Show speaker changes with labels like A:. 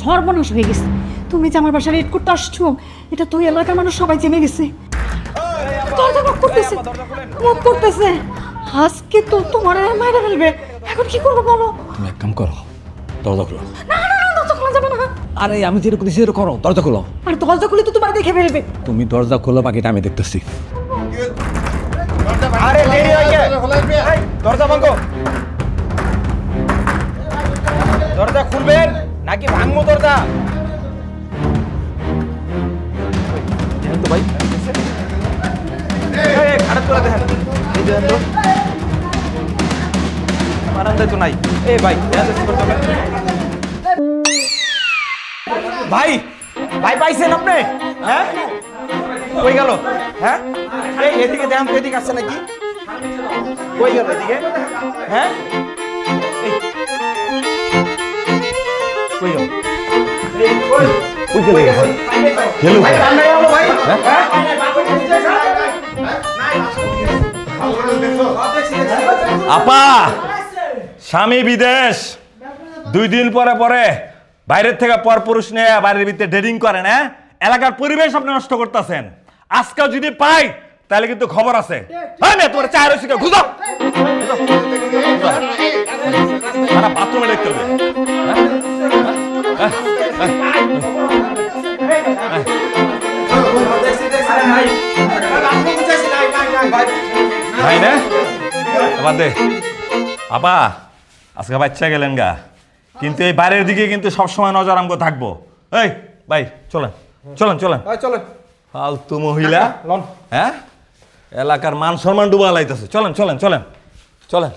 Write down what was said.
A: সর্বনাশ হয়ে গেছে। তুমি যে আমার বাসা রেড করতে আসছো এটা তো এলাকার মানুষ সবাই জেনে গেছে। দরজা নক করতেছে, নক করতেছে। আজকে তো তোমার মাইরা ফেলবে। এখন কি করবো বলো?
B: তুমি এক কাম করো, দরজা খুলো।
A: না না না, দরজা খোলা যাবে না।
B: আরে আমি যেরকম দিছি সেরকম করো, দরজা খুলো।
A: আর দরজা খুলে তো তোমার দেখে ফেলবে।
B: তুমি দরজা খোলো, বাকিটা আমি দেখতেছি।
C: আরে দেরি হয়ে গেছে, দরজা বন্ধ। দরজা খুলবেন নাকি ভাঙবো দরজা? দেখেন তো ভাই, খারাপ করে দেখেন। এই দেখেন তো, বারান্দায় তো নাই। এই ভাই, ভাই ভাই পাইছেন আপনি? হ্যাঁ, কই গেল? হ্যাঁ, এই এদিকে দেখেন তো, এদিকে আসছে নাকি? কই গেল এদিকে? হ্যাঁ, কই গেল?
D: আপা, স্বামী বিদেশ, 2 দিন পরে পরে বাইরের থেকে পর পুরুষ নিয়ে বাড়ির ভিতরে ডেটিং করেন। হ্যাঁ, এলাকার পরিবেশ আপনি নষ্ট করতেছেন। আজকাল যদি পাই তাহলে কিন্তু খবর আছে। তোমার চায়ের রসিকে ঘুরো, বাথরুমে দেখতে হবে। ভাই না বাদ দে আপা, আজকে বাচ্চা গেলেন গা, কিন্তু এই বাইরের দিকে কিন্তু সবসময় নজর আমগো থাকবো। এই ভাই চলেন চলেন চলেন
C: চলেন।
D: ফালতু মহিলা, হ্যাঁ এলাকার মান সম্মান ডুবা লাইতেছে। চলেন চলেন চলেন চলেন।